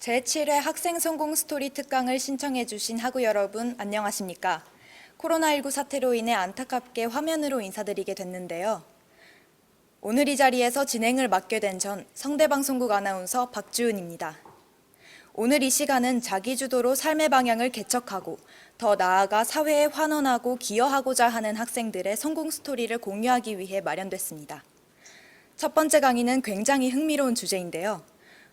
제7회 학생 성공 스토리 특강을 신청해 주신 학우 여러분 안녕하십니까? 코로나19 사태로 인해 안타깝게 화면으로 인사드리게 됐는데요. 오늘 이 자리에서 진행을 맡게 된 전 성대방송국 아나운서 박주은입니다. 오늘 이 시간은 자기주도로 삶의 방향을 개척하고 더 나아가 사회에 환원하고 기여하고자 하는 학생들의 성공 스토리를 공유하기 위해 마련됐습니다. 첫 번째 강의는 굉장히 흥미로운 주제인데요.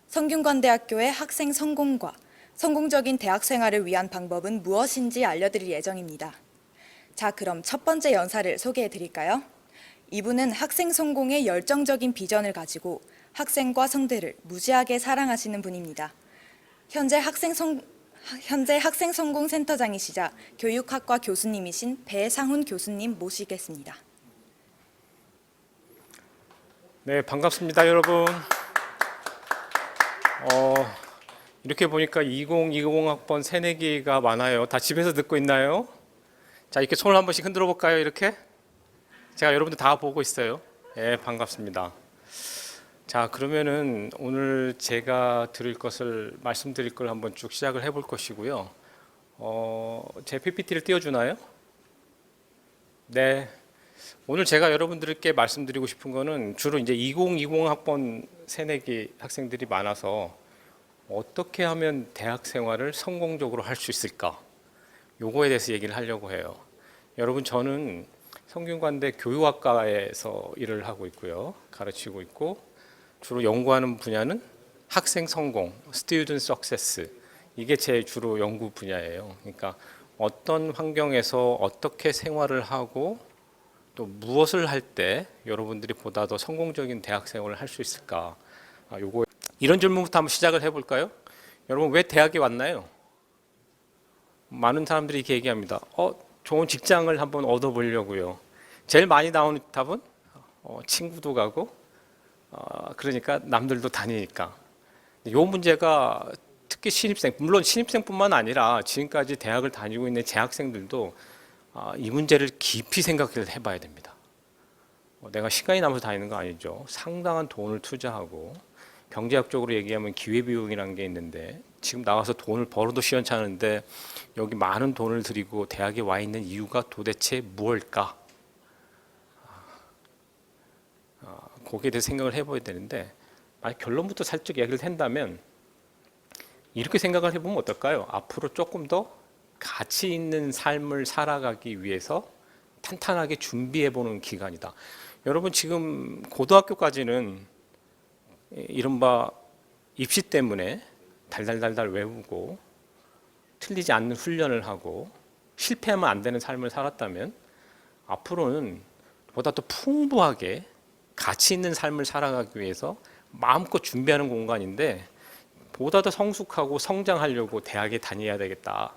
성균관대학교의 학생 성공과 성공적인 대학 생활을 위한 방법은 무엇인지 알려드릴 예정입니다. 자, 그럼 첫 번째 연사를 소개해 드릴까요? 이분은 학생 성공의 열정적인 비전을 가지고 학생과 성대를 무지하게 사랑하시는 분입니다. 현재 학생성공센터장이시자 교육학과 교수님이신 배상훈 교수님 모시겠습니다. 네, 반갑습니다, 여러분. 이렇게 보니까 2020학번 새내기가 많아요. 다 집에서 듣고 있나요? 자, 이렇게 손을 한 번씩 흔들어 볼까요? 이렇게? 제가 여러분들 다 보고 있어요. 네, 반갑습니다. 자, 그러면은 오늘 제가 말씀드릴 걸 한번 쭉 시작을 해볼 것이고요. 제 PPT를 띄워주나요? 네. 오늘 제가 여러분들께 말씀드리고 싶은 거는 주로 이제 2020학번 새내기 학생들이 많아서 어떻게 하면 대학 생활을 성공적으로 할 수 있을까? 요거에 대해서 얘기를 하려고 해요. 여러분, 저는 성균관대 교육학과에서 일을 하고 있고요. 가르치고 있고 주로 연구하는 분야는 학생 성공, student success. 이게 제 주로 연구 분야예요. 그러니까 어떤 환경에서 어떻게 생활을 하고 또 무엇을 할 때 여러분들이 보다 더 성공적인 대학 생활을 할 수 있을까? 요거 이런 질문부터 한번 시작을 해볼까요? 여러분, 왜 대학에 왔나요? 많은 사람들이 이렇게 얘기합니다. 좋은 직장을 한번 얻어보려고요. 제일 많이 나오는 답은 친구도 가고 그러니까 남들도 다니니까. 이 문제가 특히 신입생, 물론 신입생뿐만 아니라 지금까지 대학을 다니고 있는 재학생들도 이 문제를 깊이 생각을 해봐야 됩니다. 내가 시간이 남아서 다니는 거 아니죠. 상당한 돈을 투자하고 경제학적으로 얘기하면 기회비용이라는 게 있는데 지금 나와서 돈을 벌어도 시원찮은데 여기 많은 돈을 들이고 대학에 와 있는 이유가 도대체 무엇일까? 거기에 대해서 생각을 해봐야 되는데 만약 결론부터 살짝 얘기를 한다면 이렇게 생각을 해보면 어떨까요? 앞으로 조금 더 가치 있는 삶을 살아가기 위해서 탄탄하게 준비해보는 기간이다. 여러분, 지금 고등학교까지는 이른바 입시 때문에 달달달달 외우고 틀리지 않는 훈련을 하고 실패하면 안 되는 삶을 살았다면 앞으로는 보다 더 풍부하게 가치 있는 삶을 살아가기 위해서 마음껏 준비하는 공간인데 보다 더 성숙하고 성장하려고 대학에 다녀야 되겠다.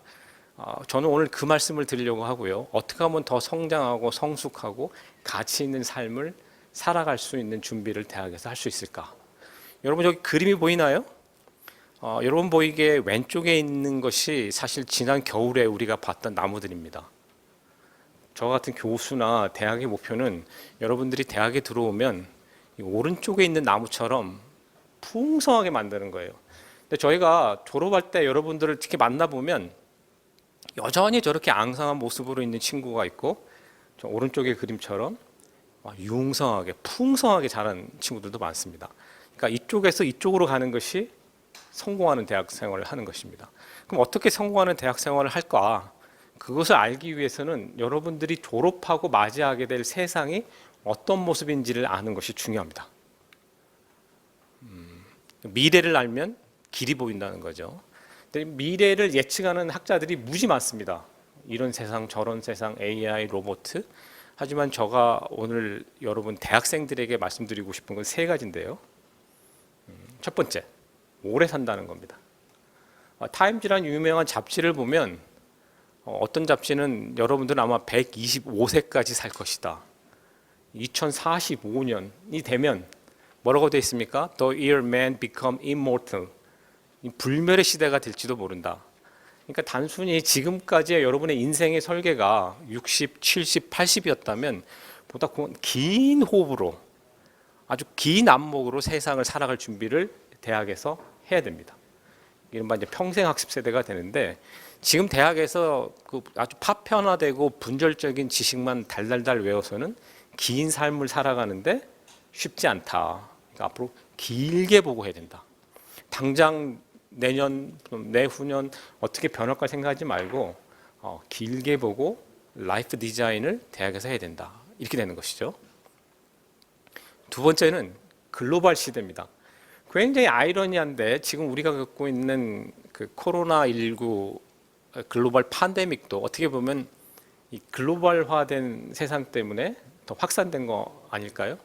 저는 오늘 그 말씀을 드리려고 하고요. 어떻게 하면 더 성장하고 성숙하고 가치 있는 삶을 살아갈 수 있는 준비를 대학에서 할 수 있을까? 여러분, 저기 그림이 보이나요? 여러분 보이게 왼쪽에 있는 것이 사실 지난 겨울에 우리가 봤던 나무들입니다. 저 같은 교수나 대학의 목표는 여러분들이 대학에 들어오면 이 오른쪽에 있는 나무처럼 풍성하게 만드는 거예요. 근데 저희가 졸업할 때 여러분들을 특히 만나보면 여전히 저렇게 앙상한 모습으로 있는 친구가 있고 저 오른쪽의 그림처럼 융성하게 풍성하게 자란 친구들도 많습니다. 그러니까 이쪽에서 이쪽으로 가는 것이 성공하는 대학 생활을 하는 것입니다. 그럼 어떻게 성공하는 대학 생활을 할까? 그것을 알기 위해서는 여러분들이 졸업하고 맞이하게 될 세상이 어떤 모습인지를 아는 것이 중요합니다. 미래를 알면 길이 보인다는 거죠. 미래를 예측하는 학자들이 무지 많습니다. 이런 세상 저런 세상 AI 로봇. 하지만 제가 오늘 여러분 대학생들에게 말씀드리고 싶은 건 세 가지인데요. 첫 번째, 오래 산다는 겁니다. 타임지라는 유명한 잡지를 보면 어떤 잡지는 여러분들은 아마 125세까지 살 것이다. 2045년이 되면 뭐라고 되어 있습니까? The year man become immortal. 불멸의 시대가 될지도 모른다. 그러니까 단순히 지금까지의 여러분의 인생의 설계가 60, 70, 80이었다면 보다 긴 호흡으로 아주 긴 안목으로 세상을 살아갈 준비를 대학에서 해야 됩니다. 이른바 이제 평생 학습 세대가 되는데 지금 대학에서 그 아주 파편화되고 분절적인 지식만 달달달 외워서는 긴 삶을 살아가는데 쉽지 않다. 그러니까 앞으로 길게 보고 해야 된다. 당장 내년, 내후년 어떻게 변할까 생각하지 말고 길게 보고 라이프 디자인을 대학에서 해야 된다. 이렇게 되는 것이죠. 두 번째는 글로벌 시대입니다. 굉장히 아이러니한데 지금 우리가 겪고 있는 그 코로나19 글로벌 팬데믹도 어떻게 보면 이 글로벌화된 세상 때문에 더 확산된 거 아닐까요?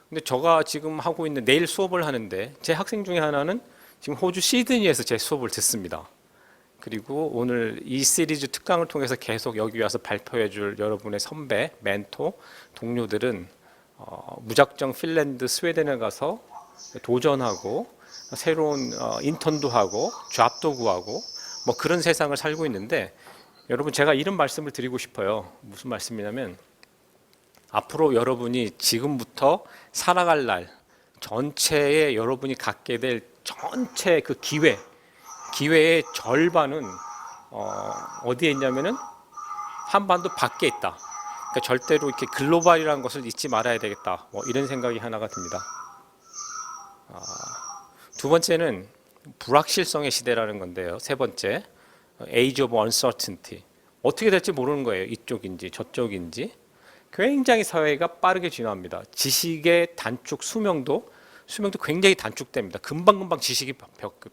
근데 제가 지금 하고 있는 내일 수업을 하는데 제 학생 중에 하나는 지금 호주 시드니에서 제 수업을 듣습니다. 그리고 오늘 이 시리즈 특강을 통해서 계속 여기 와서 발표해 줄 여러분의 선배, 멘토, 동료들은 무작정 핀란드, 스웨덴에 가서 도전하고 새로운 인턴도 하고 잡도 구하고 뭐 그런 세상을 살고 있는데 여러분 제가 이런 말씀을 드리고 싶어요. 무슨 말씀이냐면 앞으로 여러분이 지금부터 살아갈 날 전체에 여러분이 갖게 될 전체 그 기회의 절반은 어디에 있냐면은 한반도 밖에 있다. 그러니까 절대로 이렇게 글로벌이라는 것을 잊지 말아야 되겠다. 뭐 이런 생각이 하나가 듭니다. 두 번째는 불확실성의 시대라는 건데요. 세 번째, Age of Uncertainty. 어떻게 될지 모르는 거예요. 이쪽인지 저쪽인지. 굉장히 사회가 빠르게 진화합니다. 지식의 단축 수명도 굉장히 단축됩니다. 금방금방 지식이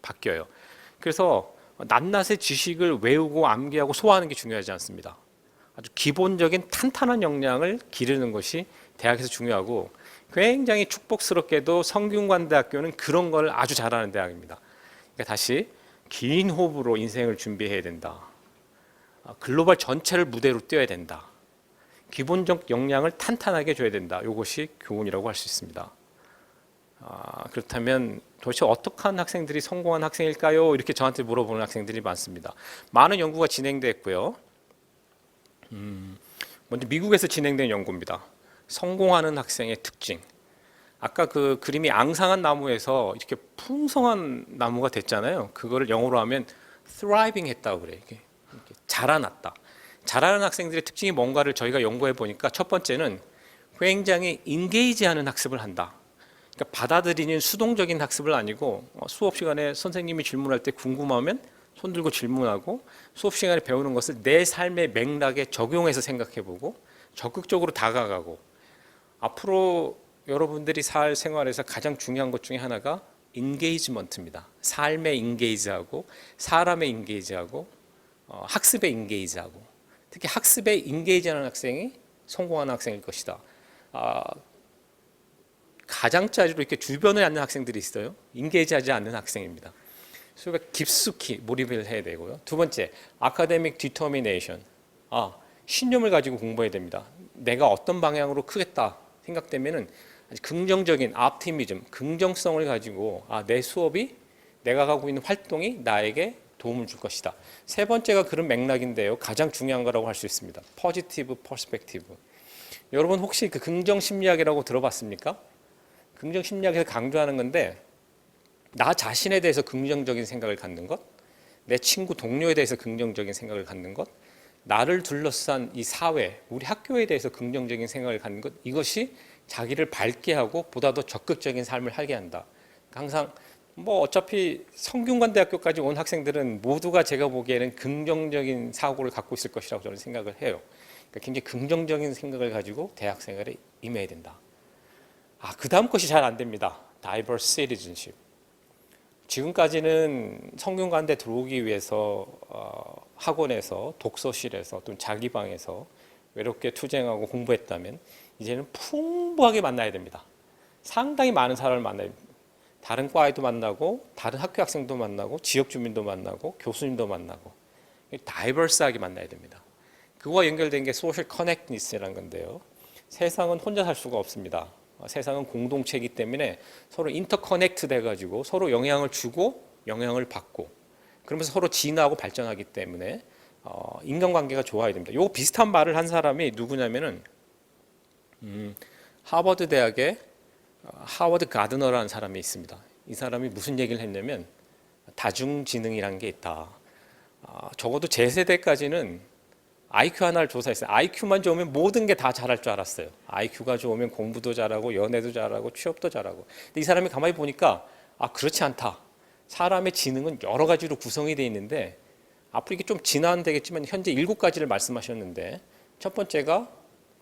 바뀌어요. 그래서 낱낱의 지식을 외우고 암기하고 소화하는 게 중요하지 않습니다. 아주 기본적인 탄탄한 역량을 기르는 것이 대학에서 중요하고 굉장히 축복스럽게도 성균관대학교는 그런 걸 아주 잘하는 대학입니다. 그러니까 다시 긴 호흡으로 인생을 준비해야 된다. 글로벌 전체를 무대로 뛰어야 된다. 기본적 역량을 탄탄하게 줘야 된다. 이것이 교훈이라고 할 수 있습니다. 그렇다면 도대체 어떻게 한 학생들이 성공한 학생일까요? 이렇게 저한테 물어보는 학생들이 많습니다. 많은 연구가 진행됐고요. 먼저 미국에서 진행된 연구입니다. 성공하는 학생의 특징. 아까 그 그림이 앙상한 나무에서 이렇게 풍성한 나무가 됐잖아요. 그거를 영어로 하면 thriving 했다고 그래요. 이렇게 자라났다. 자라는 학생들의 특징이 뭔가를 저희가 연구해 보니까 첫 번째는 굉장히 인게이지하는 학습을 한다. 그러니까 받아들이는 수동적인 학습을 아니고 수업 시간에 선생님이 질문할 때 궁금하면 손 들고 질문하고 수업 시간에 배우는 것을 내 삶의 맥락에 적용해서 생각해보고 적극적으로 다가가고 앞으로 여러분들이 살 생활에서 가장 중요한 것 중에 하나가 인게이지먼트입니다. 삶에 인게이지하고 사람에 인게이지하고 학습에 인게이지하고 특히 학습에 인게이지하는 학생이 성공하는 학생일 것이다. 가장자리로 이렇게 주변에 앉는 학생들이 있어요. 인게이지하지 않는 학생입니다. 그래서 깊숙이 몰입을 해야 되고요. 두 번째, 아카데믹 디터미네이션. 신념을 가지고 공부해야 됩니다. 내가 어떤 방향으로 크겠다 생각되면은 긍정적인 optimism, 긍정성을 가지고 내 수업이 내가 가고 있는 활동이 나에게 도움을 줄 것이다. 세 번째가 그런 맥락인데요. 가장 중요한 거라고 할 수 있습니다. positive perspective. 여러분 혹시 그 긍정 심리학이라고 들어봤습니까? 긍정 심리학에서 강조하는 건데 나 자신에 대해서 긍정적인 생각을 갖는 것, 내 친구 동료에 대해서 긍정적인 생각을 갖는 것, 나를 둘러싼 이 사회, 우리 학교에 대해서 긍정적인 생각을 갖는 것, 이것이 자기를 밝게 하고 보다 더 적극적인 삶을 살게 한다. 항상 뭐 어차피 성균관대학교까지 온 학생들은 모두가 제가 보기에는 긍정적인 사고를 갖고 있을 것이라고 저는 생각을 해요. 그러니까 굉장히 긍정적인 생각을 가지고 대학 생활에 임해야 된다. 그 다음 것이 잘 안 됩니다. Diverse citizenship. 지금까지는 성균관대 들어오기 위해서 학원에서 독서실에서 또는 자기 방에서 외롭게 투쟁하고 공부했다면 이제는 풍부하게 만나야 됩니다. 상당히 많은 사람을 만나야 됩니다. 다른 과에도 만나고 다른 학교 학생도 만나고 지역 주민도 만나고 교수님도 만나고 다이버스하게 만나야 됩니다. 그거와 연결된 게 소셜 커넥트니스라는 건데요. 세상은 혼자 살 수가 없습니다. 세상은 공동체이기 때문에 서로 인터커넥트 돼가지고 서로 영향을 주고 영향을 받고 그러면서 서로 진화하고 발전하기 때문에 인간관계가 좋아야 됩니다. 요 비슷한 말을 한 사람이 누구냐면은 하버드 대학의 하워드 가드너라는 사람이 있습니다. 이 사람이 무슨 얘기를 했냐면 다중지능이라는 게 있다. 적어도 제 세대까지는 IQ 하나를 조사했어요. IQ만 좋으면 모든 게 다 잘할 줄 알았어요. IQ가 좋으면 공부도 잘하고 연애도 잘하고 취업도 잘하고. 근데 이 사람이 가만히 보니까 그렇지 않다. 사람의 지능은 여러 가지로 구성이 되어 있는데 앞으로 이게 좀 진화되겠지만 현재 7가지를 말씀하셨는데 첫 번째가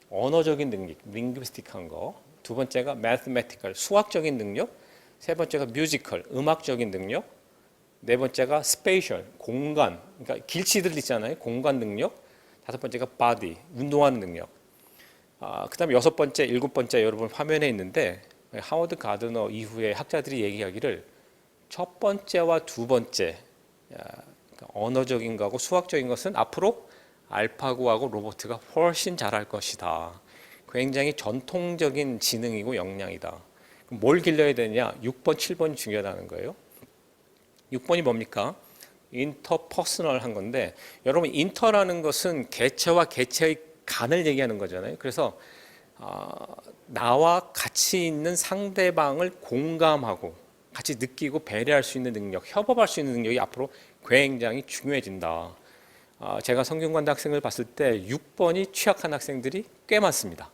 언어적인 능력, 링귀스틱한 거. 두 번째가 mathematical, 수학적인 능력. 세 번째가 musical, 음악적인 능력. 네 번째가 spatial, 공간, 그러니까 길치들 있잖아요. 공간 능력. 다섯 번째가 body, 운동하는 능력. 그다음에 여섯 번째, 일곱 번째 여러분 화면에 있는데 하워드 가드너 이후에 학자들이 얘기하기를 첫 번째와 두 번째 그러니까 언어적인 거하고 수학적인 것은 앞으로 알파고하고 로봇가 훨씬 잘할 것이다. 굉장히 전통적인 지능이고 역량이다. 그럼 뭘 길러야 되냐? 6번, 7번이 중요하다는 거예요. 6번이 뭡니까? 인터퍼스널한 건데 여러분 인터라는 것은 개체와 개체의 간을 얘기하는 거잖아요. 그래서 나와 같이 있는 상대방을 공감하고 같이 느끼고 배려할 수 있는 능력, 협업할 수 있는 능력이 앞으로 굉장히 중요해진다. 제가 성균관대 학생을 봤을 때 6번이 취약한 학생들이 꽤 많습니다.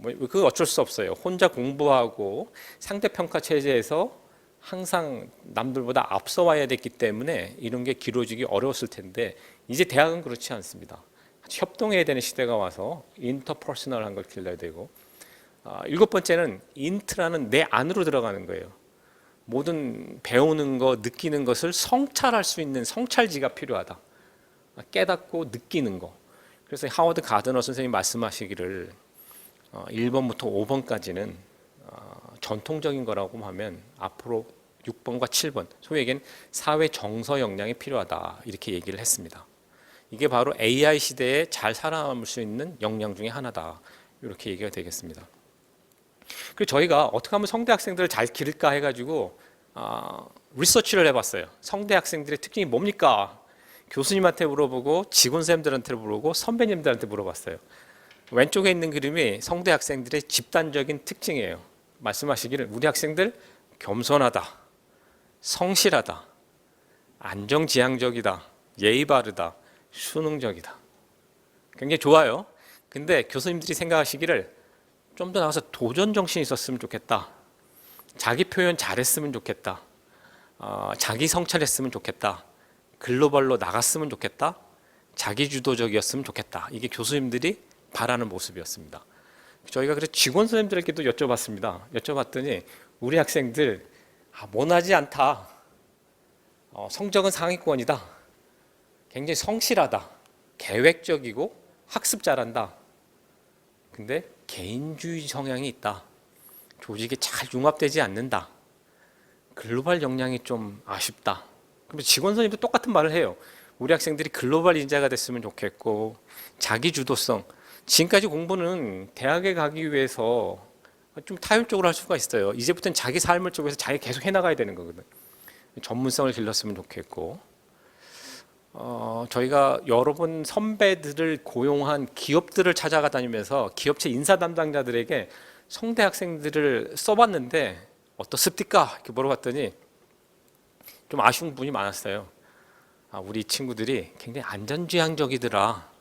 그거 어쩔 수 없어요. 혼자 공부하고 상대평가 체제에서 항상 남들보다 앞서 와야 됐기 때문에 이런 게 기로지기 어려웠을 텐데 이제 대학은 그렇지 않습니다. 협동해야 되는 시대가 와서 인터퍼스널한 걸 길러야 되고 일곱 번째는 인트라는 내 안으로 들어가는 거예요. 모든 배우는 거, 느끼는 것을 성찰할 수 있는 성찰지가 필요하다. 깨닫고 느끼는 거. 그래서 하워드 가드너 선생님이 말씀하시기를 1번부터 5번까지는 전통적인 거라고 하면 앞으로 6번과 7번, 소위 얘기는 사회 정서 역량이 필요하다 이렇게 얘기를 했습니다. 이게 바로 AI 시대에 잘 살아남을 수 있는 역량 중에 하나다 이렇게 얘기가 되겠습니다. 그리고 저희가 어떻게 하면 성대 학생들을 잘 기를까 해가지고 리서치를 해봤어요. 성대 학생들의 특징이 뭡니까? 교수님한테 물어보고 직원쌤들한테 물어보고 선배님들한테 물어봤어요. 왼쪽에 있는 그림이 성대 학생들의 집단적인 특징이에요. 말씀하시기를 우리 학생들 겸손하다, 성실하다, 안정지향적이다, 예의 바르다, 수능적이다. 굉장히 좋아요. 근데 교수님들이 생각하시기를 좀 더 나가서 도전 정신이 있었으면 좋겠다. 자기 표현 잘했으면 좋겠다. 자기 성찰했으면 좋겠다. 글로벌로 나갔으면 좋겠다. 자기 주도적이었으면 좋겠다. 이게 교수님들이 바라는 모습이었습니다. 저희가 그래서 직원 선생님들에게도 여쭤봤습니다. 여쭤봤더니 우리 학생들 모나지 않다. 성적은 상위권이다. 굉장히 성실하다. 계획적이고 학습 잘한다. 근데 개인주의 성향이 있다. 조직에 잘 융합되지 않는다. 글로벌 역량이 좀 아쉽다. 그럼 직원 선생님도 똑같은 말을 해요. 우리 학생들이 글로벌 인재가 됐으면 좋겠고 자기 주도성. 지금까지 공부는 대학에 가기 위해서 좀 타율적으로 할 수가 있어요. 이제부터는 자기 삶을 쪽에서 자기 계속 해나가야 되는 거거든. 전문성을 길렀으면 좋겠고 저희가 여러 번 선배들을 고용한 기업들을 찾아가 다니면서 기업체 인사 담당자들에게 성대 학생들을 써봤는데 어떻습니까? 이렇게 물어봤더니 좀 아쉬운 부분이 많았어요. 우리 친구들이 굉장히 안전지향적이더라.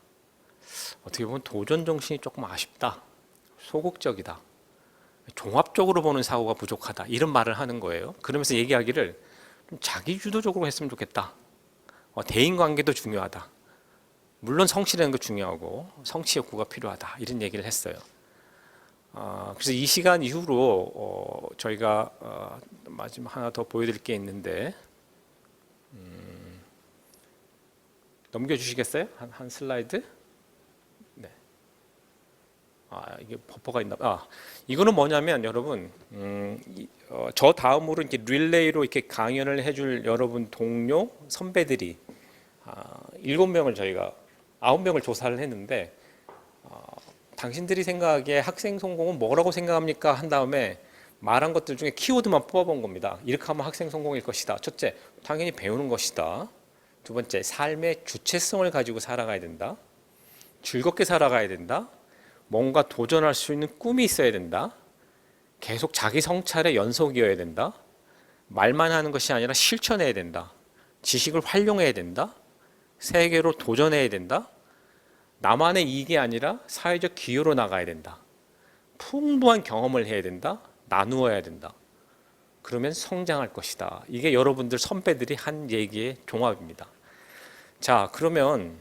어떻게 보면 도전 정신이 조금 아쉽다. 소극적이다. 종합적으로 보는 사고가 부족하다. 이런 말을 하는 거예요. 그러면서 얘기하기를 좀 자기주도적으로 했으면 좋겠다. 대인관계도 중요하다. 물론 성실하는 거 중요하고 성취 욕구가 필요하다. 이런 얘기를 했어요. 그래서 이 시간 이후로 저희가 마지막 하나 더 보여드릴 게 있는데 넘겨주시겠어요? 한 슬라이드? 네. 이게 버퍼가 있나 봐. 이거는 뭐냐면 여러분 저 다음으로 이렇게 릴레이로 이렇게 강연을 해줄 여러분 동료 선배들이 7명을 저희가 9명을 조사를 했는데 당신들이 생각하기에 학생 성공은 뭐라고 생각합니까? 한 다음에 말한 것들 중에 키워드만 뽑아본 겁니다. 이렇게 하면 학생 성공일 것이다. 첫째, 당연히 배우는 것이다. 두 번째, 삶의 주체성을 가지고 살아가야 된다. 즐겁게 살아가야 된다. 뭔가 도전할 수 있는 꿈이 있어야 된다. 계속 자기 성찰의 연속이어야 된다. 말만 하는 것이 아니라 실천해야 된다. 지식을 활용해야 된다. 세계로 도전해야 된다. 나만의 이익이 아니라 사회적 기여로 나가야 된다. 풍부한 경험을 해야 된다. 나누어야 된다. 그러면 성장할 것이다. 이게 여러분들 선배들이 한 얘기의 종합입니다. 자, 그러면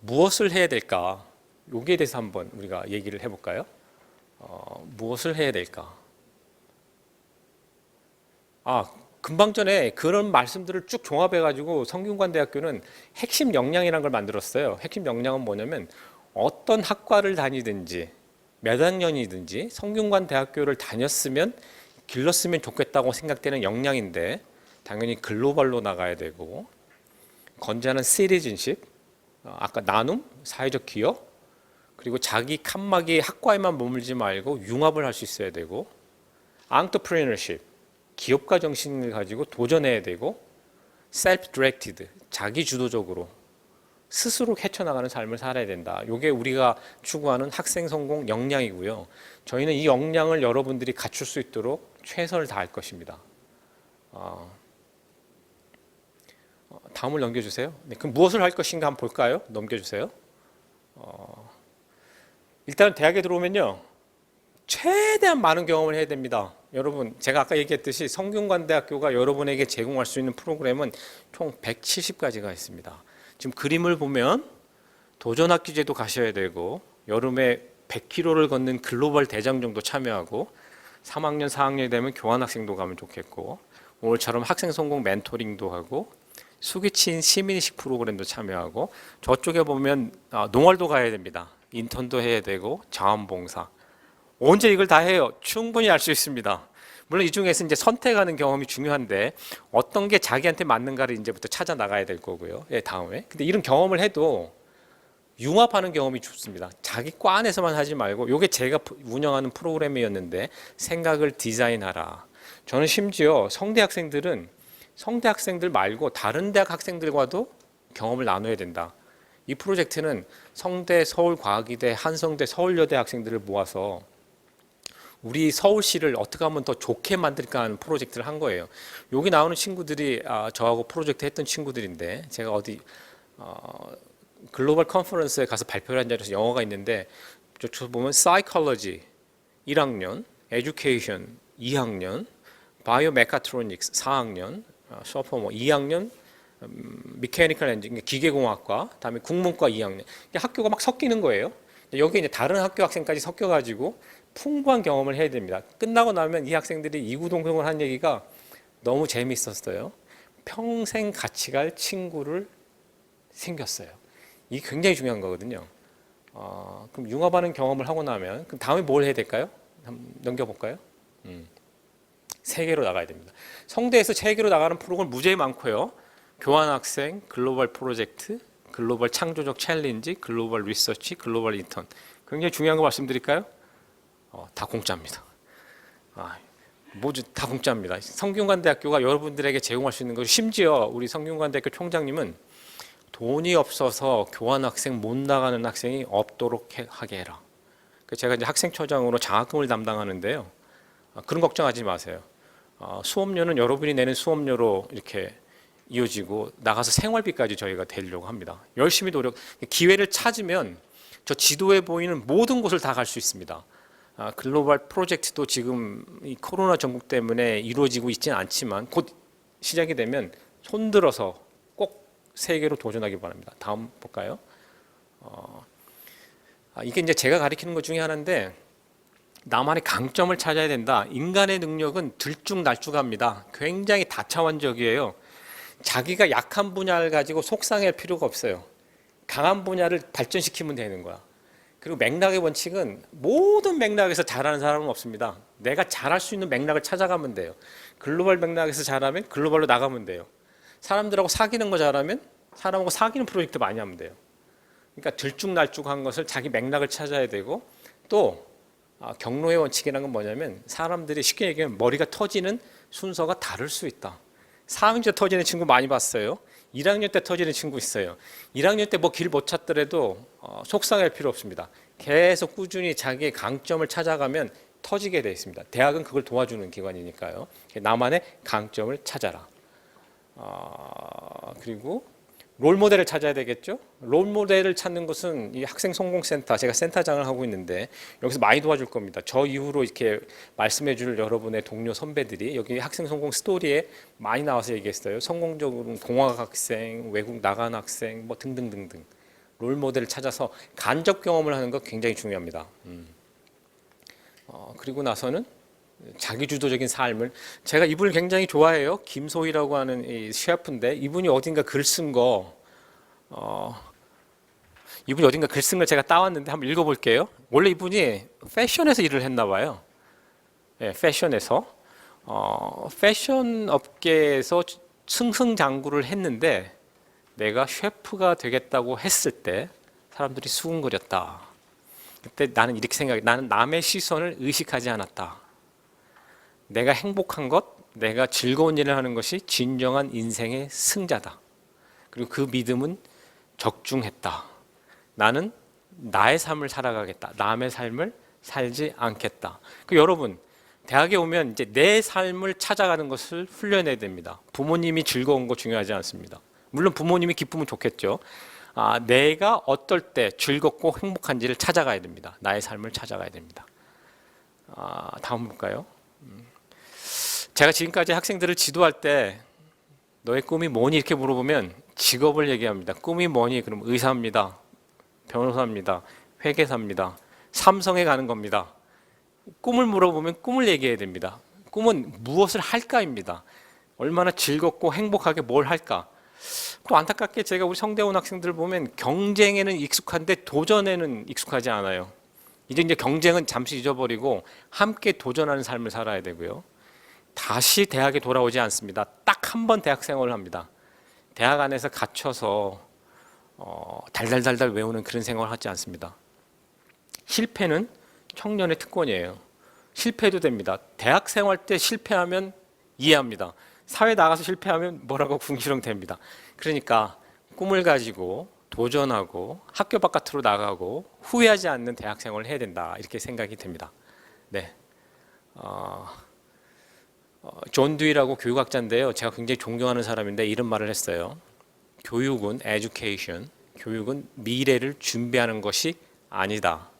무엇을 해야 될까? 여기에 대해서 한번 우리가 얘기를 해볼까요? 무엇을 해야 될까? 금방 전에 그런 말씀들을 쭉 종합해가지고 성균관대학교는 핵심 역량이라는 걸 만들었어요. 핵심 역량은 뭐냐면 어떤 학과를 다니든지 몇 학년이든지 성균관대학교를 다녔으면 길렀으면 좋겠다고 생각되는 역량인데 당연히 글로벌로 나가야 되고 건전한 시티즌십, 아까 나눔, 사회적 기여, 그리고 자기 칸막이 학과에만 머물지 말고 융합을 할 수 있어야 되고 entrepreneurship, 기업가 정신을 가지고 도전해야 되고 self-directed, 자기 주도적으로 스스로 헤쳐나가는 삶을 살아야 된다. 이게 우리가 추구하는 학생 성공 역량이고요. 저희는 이 역량을 여러분들이 갖출 수 있도록 최선을 다할 것입니다. 다음을 넘겨주세요. 네, 그럼 무엇을 할 것인가 한번 볼까요? 넘겨주세요. 일단 대학에 들어오면요. 최대한 많은 경험을 해야 됩니다. 여러분, 제가 아까 얘기했듯이 성균관대학교가 여러분에게 제공할 수 있는 프로그램은 총 170가지가 있습니다. 지금 그림을 보면 도전학기제도 가셔야 되고 여름에 100km를 걷는 글로벌 대장정도 참여하고 3학년, 4학년이 되면 교환학생도 가면 좋겠고 오늘처럼 학생 성공 멘토링도 하고 수기친 시민의식 프로그램도 참여하고 저쪽에 보면 농활도 가야 됩니다. 인턴도 해야 되고 자원봉사. 언제 이걸 다 해요? 충분히 할 수 있습니다. 물론 이 중에서 이제 선택하는 경험이 중요한데 어떤 게 자기한테 맞는가를 이제부터 찾아 나가야 될 거고요. 예, 다음에. 근데 이런 경험을 해도 융합하는 경험이 좋습니다. 자기 과 안에서만 하지 말고 이게 제가 운영하는 프로그램이었는데 생각을 디자인하라. 저는 심지어 성대 학생들 말고 다른 대학 학생들과도 경험을 나눠야 된다. 이 프로젝트는 성대, 서울과학의대, 한성대, 서울여대 학생들을 모아서 우리 서울시를 어떻게 하면 더 좋게 만들까 하는 프로젝트를 한 거예요. 여기 나오는 친구들이 저하고 프로젝트 했던 친구들인데 제가 어디 글로벌 컨퍼런스에 가서 발표를 한 자리에서 영어가 있는데 저쪽 보면 Psychology 1학년, Education 2학년, Biomechatronics 4학년, 소프트웨어 2학년, Mechanical Engineering 기계공학과, 다음에 국문과 2학년. 학교가 막 섞이는 거예요. 여기 이제 다른 학교 학생까지 섞여가지고 풍부한 경험을 해야 됩니다. 끝나고 나면 이 학생들이 이구동성을 한 얘기가 너무 재미있었어요. 평생 같이 갈 친구를 생겼어요. 이게 굉장히 중요한 거거든요. 그럼 융합하는 경험을 하고 나면 그럼 다음에 뭘 해야 될까요? 한번 넘겨볼까요? 세계로 나가야 됩니다. 성대에서 세계로 나가는 프로그램 무지하게 많고요. 교환학생, 글로벌 프로젝트, 글로벌 창조적 챌린지, 글로벌 리서치, 글로벌 인턴. 굉장히 중요한 거 말씀드릴까요? 다 공짜입니다. 모두 다 공짜입니다. 성균관대학교가 여러분들에게 제공할 수 있는 것이 심지어 우리 성균관대학교 총장님은 돈이 없어서 교환학생 못 나가는 학생이 없도록 하게 해라. 제가 이제 학생처장으로 장학금을 담당하는데요. 그런 걱정하지 마세요. 수업료는 여러분이 내는 수업료로 이렇게 이어지고 나가서 생활비까지 저희가 대려고 합니다. 열심히 기회를 찾으면 저 지도에 보이는 모든 곳을 다 갈 수 있습니다. 글로벌 프로젝트도 지금 이 코로나 전국 때문에 이루어지고 있지는 않지만 곧 시작이 되면 손들어서 꼭 세계로 도전하기 바랍니다. 다음 볼까요? 이게 이제 제가 가리키는 것 중에 하나인데 나만의 강점을 찾아야 된다. 인간의 능력은 들쭉날쭉합니다. 굉장히 다차원적이에요. 자기가 약한 분야를 가지고 속상할 필요가 없어요. 강한 분야를 발전시키면 되는 거야. 그리고 맥락의 원칙은 모든 맥락에서 잘하는 사람은 없습니다. 내가 잘할 수 있는 맥락을 찾아가면 돼요. 글로벌 맥락에서 잘하면 글로벌로 나가면 돼요. 사람들하고 사귀는 거 잘하면 사람하고 사귀는 프로젝트 많이 하면 돼요. 그러니까 들쭉날쭉한 것을 자기 맥락을 찾아야 되고 또 경로의 원칙이라는 건 뭐냐면 사람들이 쉽게 얘기하면 머리가 터지는 순서가 다를 수 있다. 4학년 때 터지는 친구 많이 봤어요. 1학년 때 터지는 친구 있어요. 1학년 때 뭐 길 못 찾더라도 속상할 필요 없습니다. 계속 꾸준히 자기의 강점을 찾아가면 터지게 되어 있습니다. 대학은 그걸 도와주는 기관이니까요. 나만의 강점을 찾아라. 그리고 롤 모델을 찾아야 되겠죠. 롤 모델을 찾는 것은 이 학생 성공센터, 제가 센터장을 하고 있는데 여기서 많이 도와줄 겁니다. 저 이후로 이렇게 말씀해 줄 여러분의 동료 선배들이 여기 학생 성공 스토리에 많이 나와서 얘기했어요. 성공적으로 공학 학생, 외국 나간 학생 뭐 등등등등 롤 모델을 찾아서 간접 경험을 하는 거 굉장히 중요합니다. 그리고 나서는 자기주도적인 삶을, 제가 이분을 굉장히 좋아해요. 김소희라고 하는 이 셰프인데 이분이 어딘가 글 쓴 거, 이분이 어딘가 글 쓴 걸 제가 따왔는데 한번 읽어볼게요. 원래 이분이 패션에서 일을 했나 봐요. 네, 패션에서 패션 업계에서 승승장구를 했는데 내가 셰프가 되겠다고 했을 때 사람들이 수군거렸다. 그때 나는 이렇게 생각해. 나는 남의 시선을 의식하지 않았다. 내가 행복한 것, 내가 즐거운 일을 하는 것이 진정한 인생의 승자다. 그리고 그 믿음은 적중했다. 나는 나의 삶을 살아가겠다. 남의 삶을 살지 않겠다. 여러분, 대학에 오면 이제 내 삶을 찾아가는 것을 훈련해야 됩니다. 부모님이 즐거운 거 중요하지 않습니다. 물론 부모님이 기쁘면 좋겠죠. 내가 어떨 때 즐겁고 행복한지를 찾아가야 됩니다. 나의 삶을 찾아가야 됩니다. 다음 볼까요? 제가 지금까지 학생들을 지도할 때 너의 꿈이 뭐니 이렇게 물어보면 직업을 얘기합니다. 꿈이 뭐니? 그럼 의사입니다. 변호사입니다. 회계사입니다. 삼성에 가는 겁니다. 꿈을 물어보면 꿈을 얘기해야 됩니다. 꿈은 무엇을 할까입니다. 얼마나 즐겁고 행복하게 뭘 할까? 또 안타깝게 제가 우리 성대원 학생들을 보면 경쟁에는 익숙한데 도전에는 익숙하지 않아요. 이제 경쟁은 잠시 잊어버리고 함께 도전하는 삶을 살아야 되고요. 다시 대학에 돌아오지 않습니다. 딱 한 번 대학 생활을 합니다. 대학 안에서 갇혀서 달달달달 외우는 그런 생활을 하지 않습니다. 실패는 청년의 특권이에요. 실패해도 됩니다. 대학 생활 때 실패하면 이해합니다. 사회 나가서 실패하면 뭐라고 궁시렁 됩니다. 그러니까 꿈을 가지고 도전하고 학교 바깥으로 나가고 후회하지 않는 대학 생활을 해야 된다. 이렇게 생각이 됩니다. 네. 존 듀이라고 교육학자인데요. 제가 굉장히 존경하는 사람인데 이런 말을 했어요. 교육은 education, 교육은 미래를 준비하는 것이 아니다.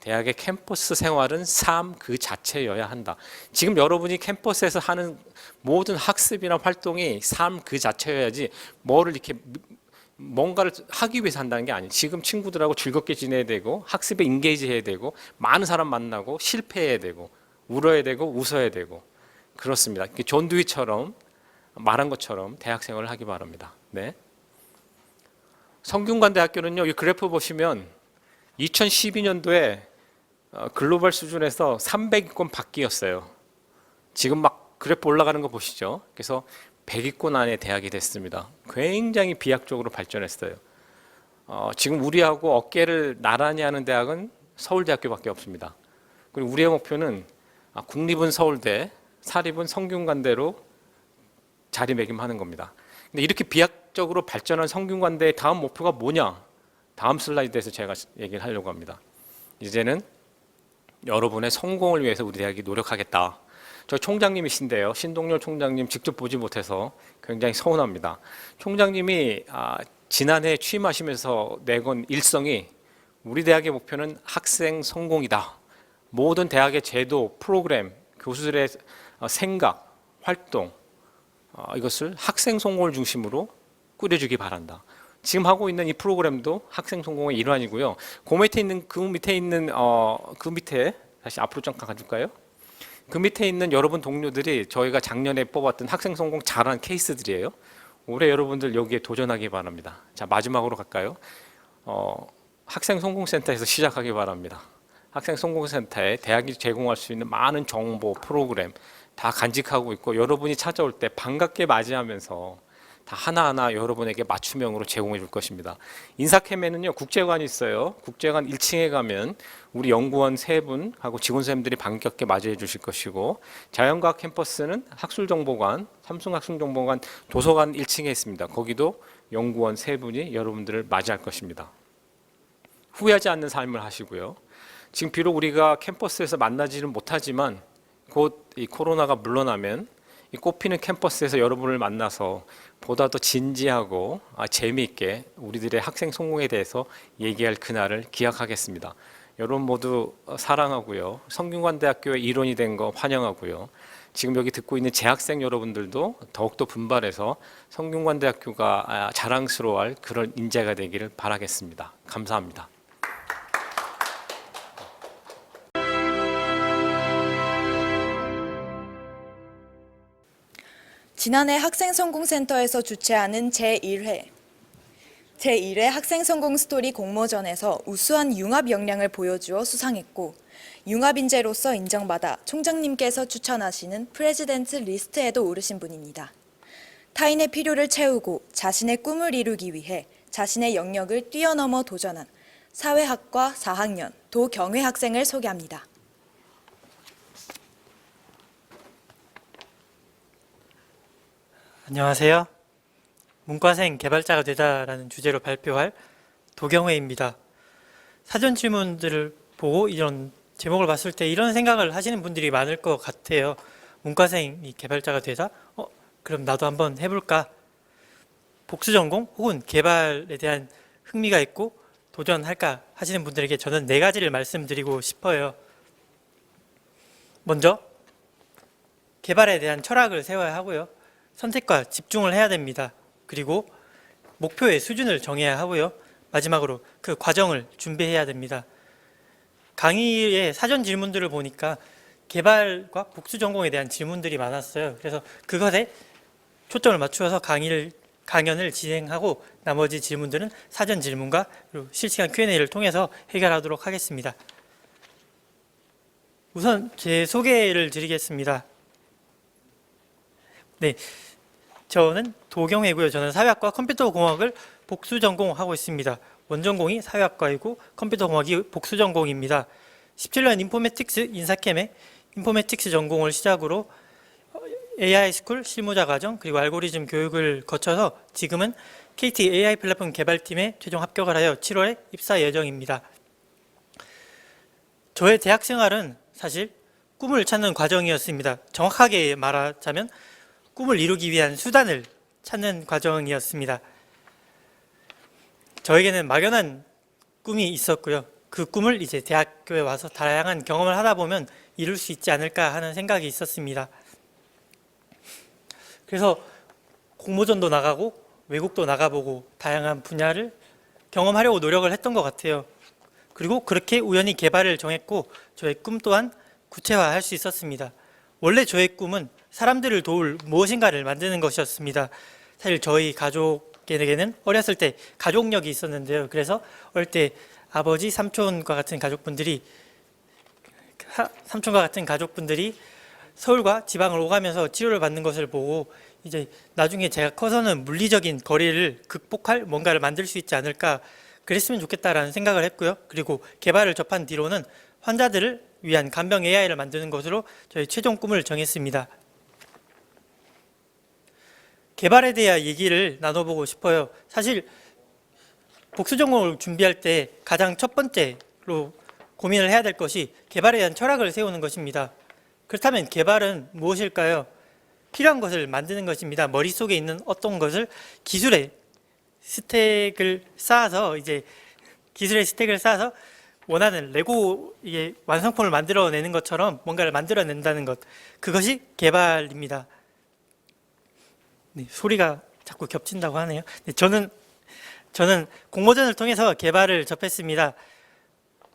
대학의 캠퍼스 생활은 삶 그 자체여야 한다. 지금 여러분이 캠퍼스에서 하는 모든 학습이나 활동이 삶 그 자체여야지 뭐를 이렇게 뭔가를 하기 위해서 한다는 게 아니에요. 지금 친구들하고 즐겁게 지내야 되고 학습에 인게이지 해야 되고 많은 사람 만나고 실패해야 되고 울어야 되고 웃어야 되고 그렇습니다. 존 듀이처럼 말한 것처럼 대학 생활을 하기 바랍니다. 네. 성균관대학교는요. 이 그래프 보시면 2012년도에 글로벌 수준에서 300위권 밖이었어요. 지금 막 그래프 올라가는 거 보시죠. 그래서 100위권 안에 대학이 됐습니다. 굉장히 비약적으로 발전했어요. 지금 우리하고 어깨를 나란히 하는 대학은 서울대학교밖에 없습니다. 그리고 우리의 목표는 국립은 서울대, 사립은 성균관대로 자리매김하는 겁니다. 근데 이렇게 비약적으로 발전한 성균관대의 다음 목표가 뭐냐? 다음 슬라이드에서 제가 얘기를 하려고 합니다. 이제는 여러분의 성공을 위해서 우리 대학이 노력하겠다. 저 총장님이신데요. 신동열 총장님 직접 보지 못해서 굉장히 서운합니다. 총장님이 지난해 취임하시면서 내건 일성이 우리 대학의 목표는 학생 성공이다. 모든 대학의 제도, 프로그램, 교수들의 생각, 활동 이것을 학생 성공을 중심으로 꾸려주기 바란다. 지금 하고 있는 이 프로그램도 학생 성공의 일환이고요. 그 밑에 있는 그 밑에 다시 앞으로 좀 가줄까요? 그 밑에 있는 여러분 동료들이 저희가 작년에 뽑았던 학생 성공 잘한 케이스들이에요. 올해 여러분들 여기에 도전하기 바랍니다. 자, 마지막으로 갈까요? 학생 성공센터에서 시작하기 바랍니다. 학생 성공센터에 대학이 제공할 수 있는 많은 정보, 프로그램 다 간직하고 있고 여러분이 찾아올 때 반갑게 맞이하면서 다 하나하나 여러분에게 맞춤형으로 제공해 줄 것입니다. 인사캠에는요 국제관이 있어요. 국제관 1층에 가면 우리 연구원 3분하고 직원 선생님들이 반갑게 맞이해 주실 것이고 자연과학 캠퍼스는 학술정보관, 삼성학술정보관 도서관 1층에 있습니다. 거기도 연구원 3분이 여러분들을 맞이할 것입니다. 후회하지 않는 삶을 하시고요. 지금 비록 우리가 캠퍼스에서 만나지는 못하지만 곧 이 코로나가 물러나면 이 꽃피는 캠퍼스에서 여러분을 만나서 보다 더 진지하고 재미있게 우리들의 학생 성공에 대해서 얘기할 그날을 기약하겠습니다. 여러분 모두 사랑하고요. 성균관대학교의 일원이 된 거 환영하고요. 지금 여기 듣고 있는 재학생 여러분들도 더욱더 분발해서 성균관대학교가 자랑스러워할 그런 인재가 되기를 바라겠습니다. 감사합니다. 지난해 학생성공센터에서 주최하는 제1회 학생성공 스토리 공모전에서 우수한 융합 역량을 보여주어 수상했고 융합 인재로서 인정받아 총장님께서 추천하시는 프레지던트 리스트에도 오르신 분입니다. 타인의 필요를 채우고 자신의 꿈을 이루기 위해 자신의 영역을 뛰어넘어 도전한 사회학과 4학년 도경회 학생을 소개합니다. 안녕하세요. 문과생 개발자가 되다라는 주제로 발표할 도경회입니다. 사전 질문들을 보고 이런 제목을 봤을 때 이런 생각을 하시는 분들이 많을 것 같아요. 문과생이 개발자가 되다? 그럼 나도 한번 해볼까? 복수 전공 혹은 개발에 대한 흥미가 있고 도전할까 하시는 분들에게 저는 4가지를 말씀드리고 싶어요. 먼저 개발에 대한 철학을 세워야 하고요. 선택과 집중을 해야 됩니다. 그리고 목표의 수준을 정해야 하고요. 마지막으로 그 과정을 준비해야 됩니다. 강의의 사전 질문들을 보니까 개발과 복수 전공에 대한 질문들이 많았어요. 그래서 그것에 초점을 맞추어서 강연을 진행하고 나머지 질문들은 사전 질문과 그리고 실시간 Q&A를 통해서 해결하도록 하겠습니다. 우선 제 소개를 드리겠습니다. 네, 저는 도경회고요. 저는 사회학과 컴퓨터공학을 복수 전공하고 있습니다. 원전공이 사회학과이고 컴퓨터공학이 복수 전공입니다. 17년 인포메틱스 인사캠에 인포메틱스 전공을 시작으로 AI 스쿨 실무자 과정 그리고 알고리즘 교육을 거쳐서 지금은 KT AI 플랫폼 개발팀에 최종 합격을 하여 7월에 입사 예정입니다. 저의 대학 생활은 사실 꿈을 찾는 과정이었습니다. 정확하게 말하자면 꿈을 이루기 위한 수단을 찾는 과정이었습니다. 저에게는 막연한 꿈이 있었고요. 그 꿈을 이제 대학교에 와서 다양한 경험을 하다 보면 이룰 수 있지 않을까 하는 생각이 있었습니다. 그래서 공모전도 나가고 외국도 나가보고 다양한 분야를 경험하려고 노력을 했던 것 같아요. 그리고 그렇게 우연히 개발을 정했고 저의 꿈 또한 구체화할 수 있었습니다. 원래 저의 꿈은 사람들을 도울 무엇인가를 만드는 것이었습니다. 사실 저희 가족에게는 어렸을 때 가족력이 있었는데요. 그래서 어릴 때 아버지, 삼촌과 같은 가족분들이 서울과 지방을 오가면서 치료를 받는 것을 보고 이제 나중에 제가 커서는 물리적인 거리를 극복할 뭔가를 만들 수 있지 않을까, 그랬으면 좋겠다라는 생각을 했고요. 그리고 개발을 접한 뒤로는 환자들을 위한 간병 AI를 만드는 것으로 저희 최종 꿈을 정했습니다. 개발에 대한 얘기를 나눠보고 싶어요. 사실 복수 전공을 준비할 때 가장 첫 번째로 고민을 해야 될 것이 개발에 대한 철학을 세우는 것입니다. 그렇다면 개발은 무엇일까요? 필요한 것을 만드는 것입니다. 머릿속에 있는 어떤 것을 기술의 스택을 쌓아서 원하는 레고 완성품을 만들어내는 것처럼 뭔가를 만들어낸다는 것, 그것이 개발입니다. 네, 소리가 자꾸 겹친다고 하네요. 네, 저는 공모전을 통해서 개발을 접했습니다.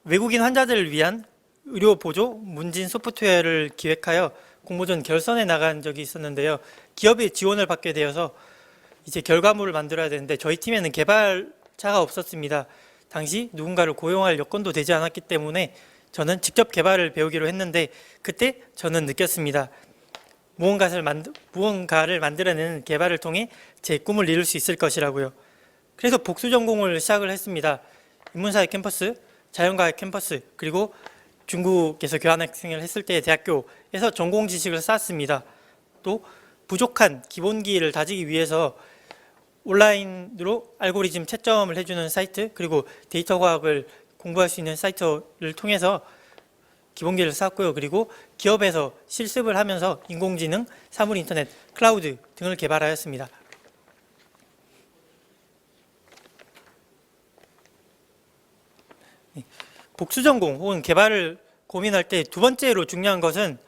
외국인 환자들을 위한 의료 보조 문진 소프트웨어를 기획하여 공모전 결선에 나간 적이 있었는데요. 기업의 지원을 받게 되어서 이제 결과물을 만들어야 되는데 저희 팀에는 개발자가 없었습니다. 당시 누군가를 고용할 여건도 되지 않았기 때문에 저는 직접 개발을 배우기로 했는데 그때 저는 느꼈습니다. 무언가를 만들어내는 개발을 통해 제 꿈을 이룰 수 있을 것이라고요. 그래서 복수 전공을 시작을 했습니다. 인문사회 캠퍼스, 자연과학 캠퍼스, 그리고 중국에서 교환학생을 했을 때 대학교에서 전공 지식을 쌓았습니다. 또 부족한 기본기를 다지기 위해서 온라인으로 알고리즘 채점을 해주는 사이트, 그리고 데이터 과학을 공부할 수 있는 사이트를 통해서 기본기를 쌓았고요. 그리고 기업에서 실습을 하면서 인공지능, 사물 인터넷, 클라우드 등을 개발하였습니다. 복수 전공 혹은 개발을 고민할 때 두 번째로 중요한 것은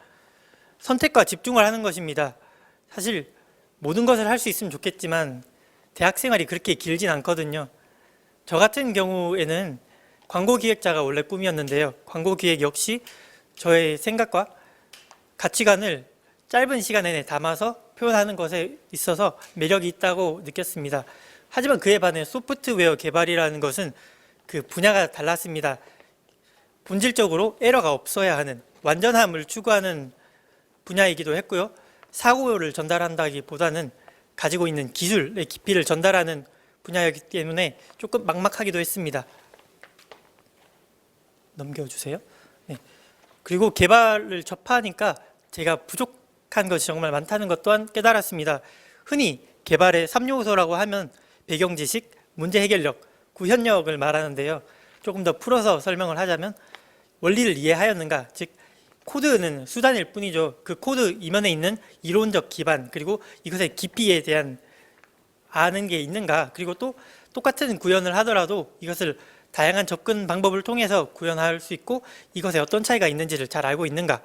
선택과 집중을 하는 것입니다. 사실 모든 것을 할 수 있으면 좋겠지만 대학 생활이 그렇게 길진 않거든요. 저 같은 경우에는 광고 기획자가 원래 꿈이었는데요. 광고 기획 역시 저의 생각과 가치관을 짧은 시간 내에 담아서 표현하는 것에 있어서 매력이 있다고 느꼈습니다. 하지만 그에 반해 소프트웨어 개발이라는 것은 그 분야가 달랐습니다. 본질적으로 에러가 없어야 하는 완전함을 추구하는 분야이기도 했고요. 사고를 전달한다기보다는 가지고 있는 기술의 깊이를 전달하는 분야이기 때문에 조금 막막하기도 했습니다. 넘겨주세요. 네. 그리고 개발을 접하니까 제가 부족한 것이 정말 많다는 것 또한 깨달았습니다. 흔히 개발의 3요소라고 하면 배경 지식, 문제 해결력, 구현력을 말하는데요. 조금 더 풀어서 설명을 하자면 원리를 이해하였는가, 즉 코드는 수단일 뿐이죠. 그 코드 이면에 있는 이론적 기반, 그리고 이것의 깊이에 대한 아는 게 있는가, 그리고 또 똑같은 구현을 하더라도 이것을 다양한 접근 방법을 통해서 구현할 수 있고 이것에 어떤 차이가 있는지를 잘 알고 있는가,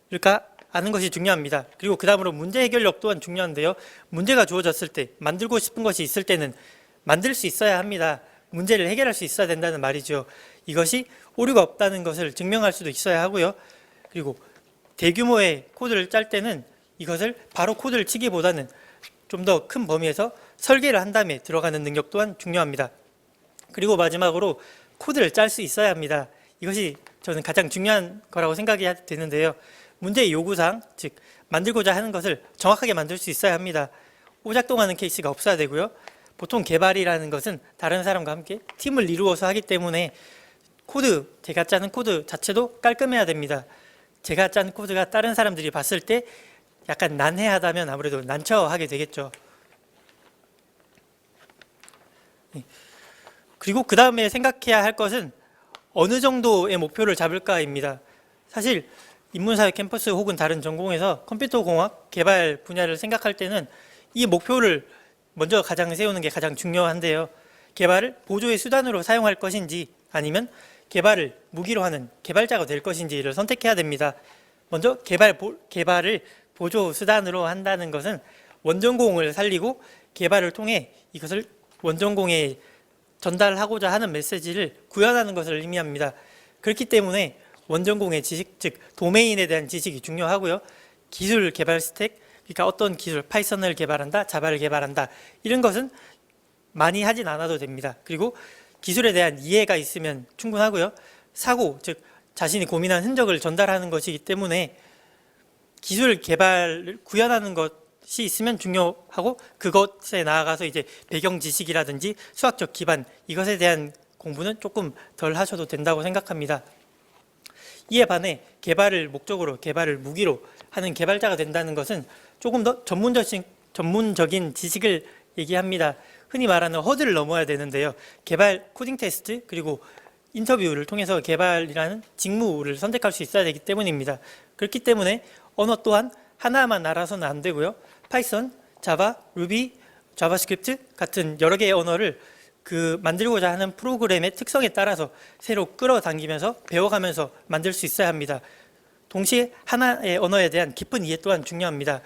그러니까 아는 것이 중요합니다. 그리고 그 다음으로 문제 해결력 또한 중요한데요. 문제가 주어졌을 때, 만들고 싶은 것이 있을 때는 만들 수 있어야 합니다. 문제를 해결할 수 있어야 된다는 말이죠. 이것이 오류가 없다는 것을 증명할 수도 있어야 하고요. 그리고 대규모의 코드를 짤 때는 이것을 바로 코드를 치기보다는 좀 더 큰 범위에서 설계를 한 다음에 들어가는 능력 또한 중요합니다. 그리고 마지막으로 코드를 짤 수 있어야 합니다. 이것이 저는 가장 중요한 거라고 생각이 되는데요. 문제의 요구사항, 즉 만들고자 하는 것을 정확하게 만들 수 있어야 합니다. 오작동하는 케이스가 없어야 되고요. 보통 개발이라는 것은 다른 사람과 함께 팀을 이루어서 하기 때문에 코드, 제가 짜는 코드 자체도 깔끔해야 됩니다. 제가 짠 코드가 다른 사람들이 봤을 때 약간 난해하다면 아무래도 난처하게 되겠죠. 그리고 그 다음에 생각해야 할 것은 어느 정도의 목표를 잡을까입니다. 사실 인문사회 캠퍼스 혹은 다른 전공에서 컴퓨터공학 개발 분야를 생각할 때는 이 목표를 먼저 가장 세우는 게 가장 중요한데요. 개발을 보조의 수단으로 사용할 것인지 아니면 개발을 무기로 하는 개발자가 될 것인지를 선택해야 됩니다. 먼저 개발을 보조 수단으로 한다는 것은 원전공을 살리고 개발을 통해 이것을 원전공에 전달하고자 하는 메시지를 구현하는 것을 의미합니다. 그렇기 때문에 원전공의 지식, 즉 도메인에 대한 지식이 중요하고요. 기술 개발 스택, 그러니까 어떤 기술, 파이썬을 개발한다, 자바를 개발한다, 이런 것은 많이 하진 않아도 됩니다. 그리고 기술에 대한 이해가 있으면 충분하고요. 사고, 즉 자신이 고민한 흔적을 전달하는 것이기 때문에 기술 개발을 구현하는 것이 있으면 중요하고, 그것에 나아가서 이제 배경 지식이라든지 수학적 기반, 이것에 대한 공부는 조금 덜 하셔도 된다고 생각합니다. 이에 반해 개발을 목적으로, 개발을 무기로 하는 개발자가 된다는 것은 조금 더 전문적인 지식을 얘기합니다. 흔히 말하는 허들을 넘어야 되는데요. 개발 코딩 테스트, 그리고 인터뷰를 통해서 개발이라는 직무를 선택할 수 있어야 되기 때문입니다. 그렇기 때문에 언어 또한 하나만 알아서는 안 되고요. 파이썬, 자바, 루비, 자바스크립트 같은 여러 개의 언어를 그 만들고자 하는 프로그램의 특성에 따라서 새로 끌어당기면서 배워가면서 만들 수 있어야 합니다. 동시에 하나의 언어에 대한 깊은 이해 또한 중요합니다.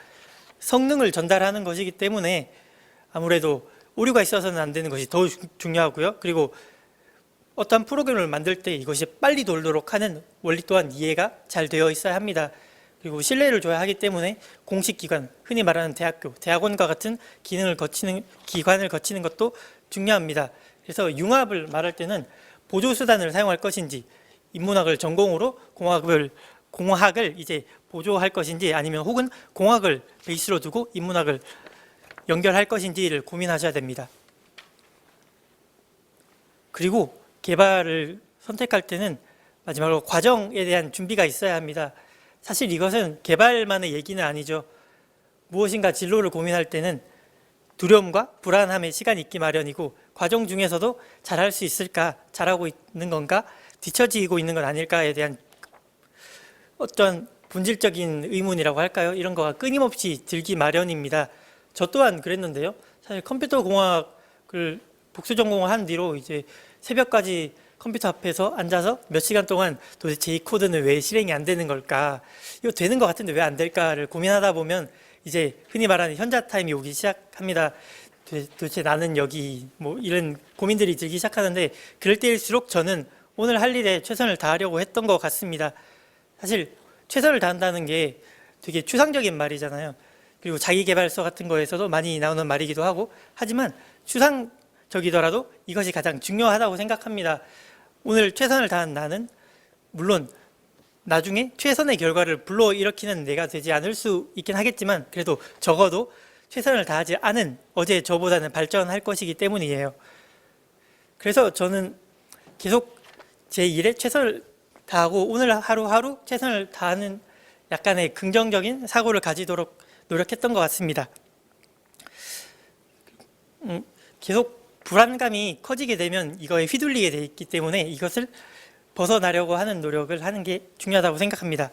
성능을 전달하는 것이기 때문에 아무래도 오류가 있어서는 안 되는 것이 더 중요하고요. 그리고 어떤 프로그램을 만들 때 이것이 빨리 돌도록 하는 원리 또한 이해가 잘 되어 있어야 합니다. 그리고 신뢰를 줘야 하기 때문에 공식 기관, 흔히 말하는 대학교, 대학원과 같은 기관을 거치는 것도 중요합니다. 그래서 융합을 말할 때는 보조 수단을 사용할 것인지, 인문학을 전공으로 공학을 이제 보조할 것인지, 아니면 혹은 공학을 베이스로 두고 인문학을 연결할 것인지를 고민하셔야 됩니다. 그리고 개발을 선택할 때는 마지막으로 과정에 대한 준비가 있어야 합니다. 사실 이것은 개발만의 얘기는 아니죠. 무엇인가 진로를 고민할 때는 두려움과 불안함의 시간이 있기 마련이고, 과정 중에서도 잘할 수 있을까, 잘하고 있는 건가, 뒤처지고 있는 건 아닐까에 대한 어떤 본질적인 의문이라고 할까요? 이런 거가 끊임없이 들기 마련입니다. 저 또한 그랬는데요. 사실 컴퓨터 공학을 복수 전공을 한 뒤로 이제 새벽까지 컴퓨터 앞에서 앉아서 몇 시간 동안 도대체 이 코드는 왜 실행이 안 되는 걸까? 이거 되는 것 같은데 왜 안 될까를 고민하다 보면 이제 흔히 말하는 현자 타임이 오기 시작합니다. 도대체 나는 여기 뭐 이런 고민들이 들기 시작하는데 그럴 때일수록 저는 오늘 할 일에 최선을 다하려고 했던 것 같습니다. 사실 최선을 다한다는 게 되게 추상적인 말이잖아요. 그리고 자기계발서 같은 거에서도 많이 나오는 말이기도 하고 하지만 추상적이더라도 이것이 가장 중요하다고 생각합니다. 오늘 최선을 다한 나는 물론 나중에 최선의 결과를 불러일으키는 내가 되지 않을 수 있긴 하겠지만 그래도 적어도 최선을 다하지 않은 어제 저보다는 발전할 것이기 때문이에요. 그래서 저는 계속 제 일에 최선을 다하고 오늘 하루하루 최선을 다하는 약간의 긍정적인 사고를 가지도록 노력했던 것 같습니다. 계속 불안감이 커지게 되면 이거에 휘둘리게 돼 있기 때문에 이것을 벗어나려고 하는 노력을 하는 게 중요하다고 생각합니다.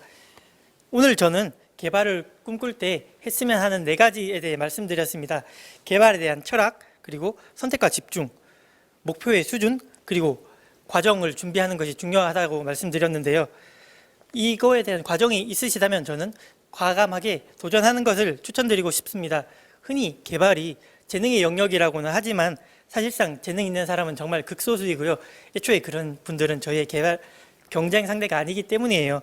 오늘 저는 개발을 꿈꿀 때 했으면 하는 4가지에 대해 말씀드렸습니다. 개발에 대한 철학, 그리고 선택과 집중, 목표의 수준, 그리고 과정을 준비하는 것이 중요하다고 말씀드렸는데요. 이거에 대한 과정이 있으시다면 저는 과감하게 도전하는 것을 추천드리고 싶습니다. 흔히 개발이 재능의 영역이라고는 하지만 사실상 재능 있는 사람은 정말 극소수이고요. 애초에 그런 분들은 저희의 개발 경쟁 상대가 아니기 때문이에요.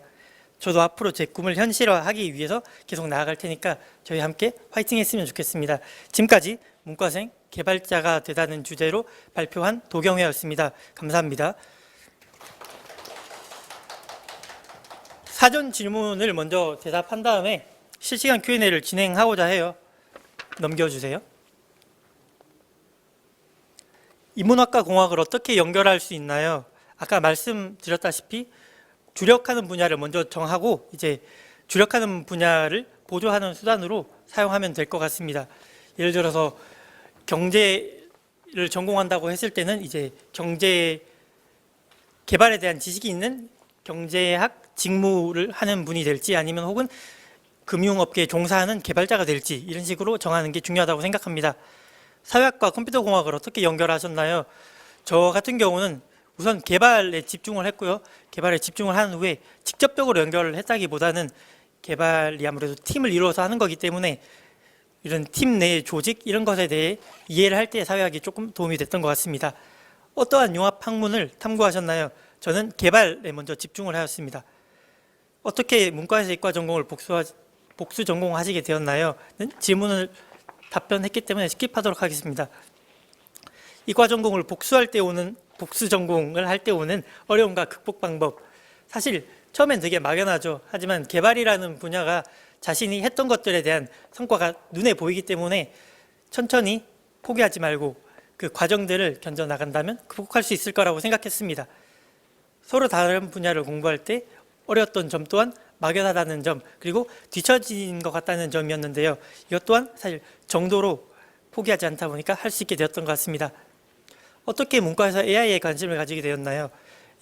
저도 앞으로 제 꿈을 현실화하기 위해서 계속 나아갈 테니까 저희 함께 화이팅 했으면 좋겠습니다. 지금까지 문과생 개발자가 되다는 주제로 발표한 도경회였습니다. 감사합니다. 사전 질문을 먼저 대답한 다음에 실시간 Q&A를 진행하고자 해요. 넘겨주세요. 인문학과 공학을 어떻게 연결할 수 있나요? 아까 말씀드렸다시피 주력하는 분야를 먼저 정하고 이제 주력하는 분야를 보조하는 수단으로 사용하면 될 것 같습니다. 예를 들어서 경제를 전공한다고 했을 때는 이제 경제 개발에 대한 지식이 있는 경제학 직무를 하는 분이 될지 아니면 혹은 금융업계에 종사하는 개발자가 될지 이런 식으로 정하는 게 중요하다고 생각합니다. 사회학과 컴퓨터공학을 어떻게 연결하셨나요? 저 같은 경우는 우선 개발에 집중을 했고요. 개발에 집중을 한 후에 직접적으로 연결을 했다기보다는 개발이 아무래도 팀을 이루어서 하는 거기 때문에 이런 팀 내 조직 이런 것에 대해 이해를 할 때 사회학이 조금 도움이 됐던 것 같습니다. 어떠한 융합 학문을 탐구하셨나요? 저는 개발에 먼저 집중을 하였습니다. 어떻게 문과에서 이과 전공을 복수 전공하시게 되었나요? 질문을 답변했기 때문에 스킵하도록 하겠습니다. 이과 전공을 복수 전공을 할 때 오는 어려움과 극복 방법. 사실 처음엔 되게 막연하죠. 하지만 개발이라는 분야가 자신이 했던 것들에 대한 성과가 눈에 보이기 때문에 천천히 포기하지 말고 그 과정들을 견뎌 나간다면 극복할 수 있을 거라고 생각했습니다. 서로 다른 분야를 공부할 때 어려웠던 점 또한 막연하다는 점, 그리고 뒤처진 것 같다는 점이었는데요. 이것 또한 사실 정도로 포기하지 않다 보니까 할 수 있게 되었던 것 같습니다. 어떻게 문과에서 AI에 관심을 가지게 되었나요?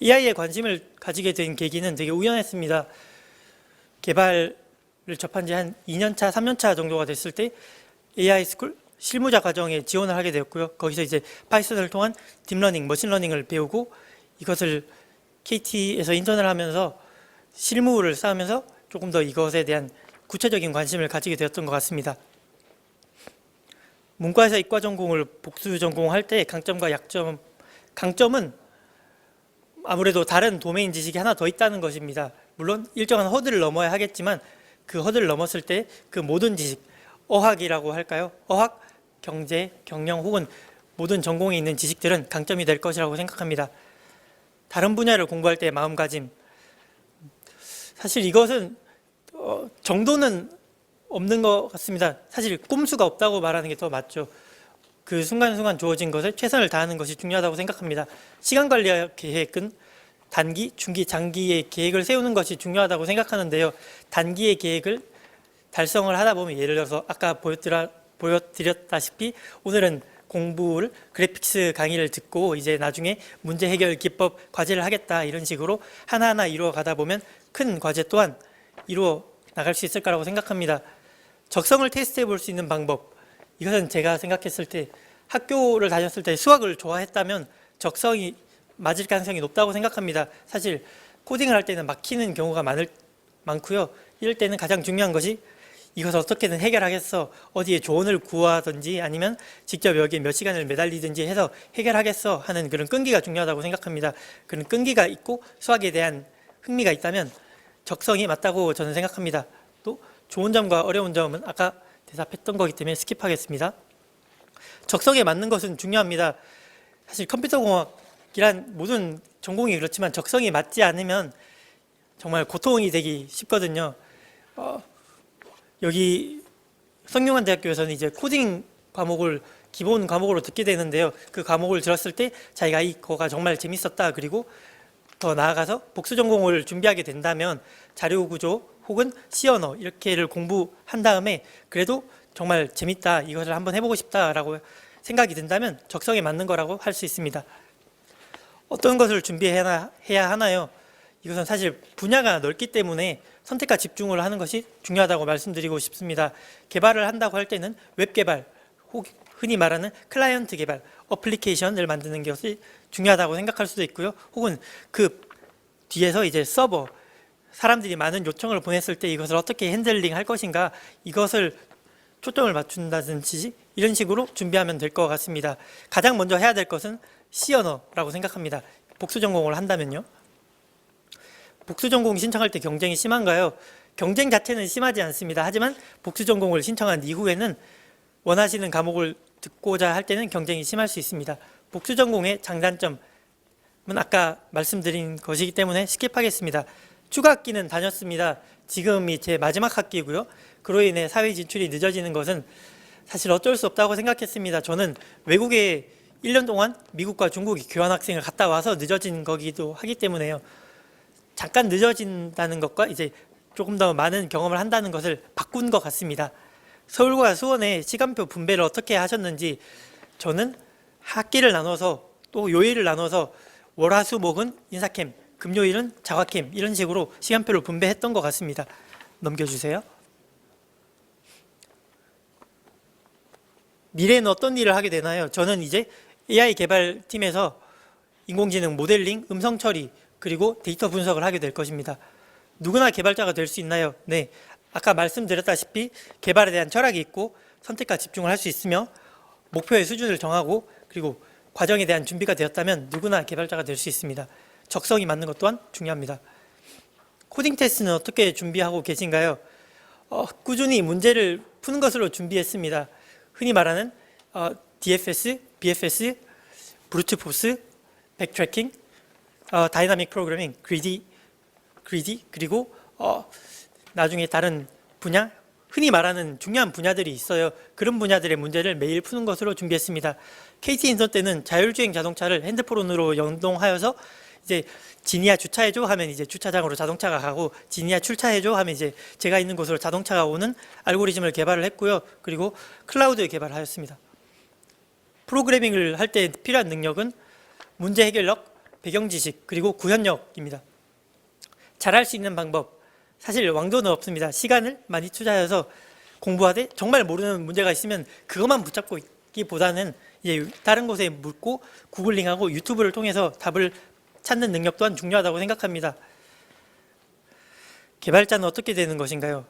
AI에 관심을 가지게 된 계기는 되게 우연했습니다. 개발을 접한 지 한 2년차, 3년차 정도가 됐을 때 AI 스쿨 실무자 과정에 지원을 하게 되었고요. 거기서 이제 파이썬을 통한 딥러닝, 머신러닝을 배우고 이것을 KT에서 인턴을 하면서 실무를 쌓으면서 조금 더 이것에 대한 구체적인 관심을 가지게 되었던 것 같습니다. 문과에서 이과 전공을 복수 전공할 때 강점과 약점, 강점은 아무래도 다른 도메인 지식이 하나 더 있다는 것입니다. 물론 일정한 허들을 넘어야 하겠지만 그 허들을 넘었을 때 그 모든 지식, 어학이라고 할까요? 어학, 경제, 경영 혹은 모든 전공에 있는 지식들은 강점이 될 것이라고 생각합니다. 다른 분야를 공부할 때의 마음가짐, 사실 이것은 정도는 없는 것 같습니다. 사실 꼼수가 없다고 말하는 게 더 맞죠. 그 순간순간 주어진 것을 최선을 다하는 것이 중요하다고 생각합니다. 시간 관리 계획은 단기, 중기, 장기의 계획을 세우는 것이 중요하다고 생각하는데요. 단기의 계획을 달성을 하다 보면 예를 들어서 아까 보여드렸다시피 오늘은 공부를 그래픽스 강의를 듣고 이제 나중에 문제 해결 기법 과제를 하겠다 이런 식으로 하나하나 이루어 가다 보면 큰 과제 또한 이루어 나갈 수 있을 거라고 생각합니다. 적성을 테스트해 볼 수 있는 방법, 이것은 제가 생각했을 때 학교를 다녔을 때 수학을 좋아했다면 적성이 맞을 가능성이 높다고 생각합니다. 사실 코딩을 할 때는 막히는 경우가 많고요. 이럴 때는 가장 중요한 것이 이것을 어떻게든 해결하겠어, 어디에 조언을 구하든지 아니면 직접 여기에 몇 시간을 매달리든지 해서 해결하겠어 하는 그런 끈기가 중요하다고 생각합니다. 그런 끈기가 있고 수학에 대한 흥미가 있다면 적성이 맞다고 저는 생각합니다. 또 좋은 점과 어려운 점은 아까 대답했던 거기 때문에 스킵하겠습니다. 적성에 맞는 것은 중요합니다. 사실 컴퓨터공학이란 모든 전공이 그렇지만 적성이 맞지 않으면 정말 고통이 되기 쉽거든요. 여기 성균관대학교에서는 이제 코딩 과목을 기본 과목으로 듣게 되는데요. 그 과목을 들었을 때 자기가 이거가 정말 재밌었다, 그리고 더 나아가서 복수 전공을 준비하게 된다면 자료구조 혹은 C 언어 이렇게를 공부한 다음에 그래도 정말 재밌다, 이것을 한번 해보고 싶다라고 생각이 든다면 적성에 맞는 거라고 할 수 있습니다. 어떤 것을 준비해야 하나요? 이것은 사실 분야가 넓기 때문에 선택과 집중을 하는 것이 중요하다고 말씀드리고 싶습니다. 개발을 한다고 할 때는 웹 개발, 흔히 말하는 클라이언트 개발, 어플리케이션을 만드는 것이 중요하다고 생각할 수도 있고요. 혹은 그 뒤에서 이제 서버, 사람들이 많은 요청을 보냈을 때 이것을 어떻게 핸들링 할 것인가, 이것을 초점을 맞춘다든지 이런 식으로 준비하면 될 것 같습니다. 가장 먼저 해야 될 것은 C 언어라고 생각합니다. 복수 전공을 한다면요. 복수 전공 신청할 때 경쟁이 심한가요? 경쟁 자체는 심하지 않습니다. 하지만 복수 전공을 신청한 이후에는 원하시는 과목을 듣고자 할 때는 경쟁이 심할 수 있습니다. 복수 전공의 장단점은 아까 말씀드린 것이기 때문에 스킵하겠습니다. 추가 학기는 다녔습니다. 지금이 제 마지막 학기고요. 그로 인해 사회 진출이 늦어지는 것은 사실 어쩔 수 없다고 생각했습니다. 저는 외국에 1년 동안 미국과 중국에 교환학생을 갔다 와서 늦어진 거기도 하기 때문에요. 잠깐 늦어진다는 것과 이제 조금 더 많은 경험을 한다는 것을 바꾼 것 같습니다. 서울과 수원의 시간표 분배를 어떻게 하셨는지, 저는 학기를 나눠서 또 요일을 나눠서 월화수목은 인사캠, 금요일은 자화캠, 이런 식으로 시간표를 분배했던 것 같습니다. 넘겨주세요. 미래에는 어떤 일을 하게 되나요? 저는 이제 AI 개발팀에서 인공지능 모델링, 음성 처리, 그리고 데이터 분석을 하게 될 것입니다. 누구나 개발자가 될 수 있나요? 네, 아까 말씀드렸다시피 개발에 대한 철학이 있고 선택과 집중을 할 수 있으며 목표의 수준을 정하고 그리고 과정에 대한 준비가 되었다면 누구나 개발자가 될 수 있습니다. 적성이 맞는 것 또한 중요합니다. 코딩 테스트는 어떻게 준비하고 계신가요? 꾸준히 문제를 푸는 것으로 준비했습니다. 흔히 말하는 DFS, BFS, 브루트 포스, 백트래킹, 다이나믹 프로그래밍, 그리디, 그리고 나중에 다른 분야, 흔히 말하는 중요한 분야들이 있어요. 그런 분야들의 문제를 매일 푸는 것으로 준비했습니다. KT 인턴 때는 자율주행 자동차를 핸드폰으로 연동하여서 이제 지니아 주차해줘 하면 이제 주차장으로 자동차가 가고, 지니아 출차해줘 하면 이제 제가 있는 곳으로 자동차가 오는 알고리즘을 개발을 했고요. 그리고 클라우드 개발을 하였습니다. 프로그래밍을 할 때 필요한 능력은 문제 해결력, 배경 지식, 그리고 구현력입니다. 잘할 수 있는 방법, 사실 왕도는 없습니다. 시간을 많이 투자해서 공부하되 정말 모르는 문제가 있으면 그것만 붙잡고 있기보다는 이제 다른 곳에 묻고 구글링하고 유튜브를 통해서 답을 찾는 능력 또한 중요하다고 생각합니다. 개발자는 어떻게 되는 것인가요?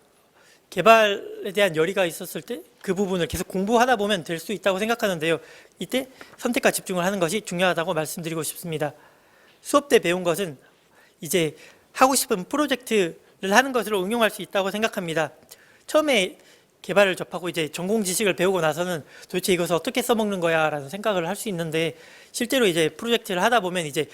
개발에 대한 열의가 있었을 때 그 부분을 계속 공부하다 보면 될 수 있다고 생각하는데요. 이때 선택과 집중을 하는 것이 중요하다고 말씀드리고 싶습니다. 수업 때 배운 것은 이제 하고 싶은 프로젝트를 하는 것으로 응용할 수 있다고 생각합니다. 처음에 개발을 접하고 이제 전공 지식을 배우고 나서는 도대체 이것을 어떻게 써먹는 거야 라는 생각을 할 수 있는데, 실제로 이제 프로젝트를 하다 보면 이제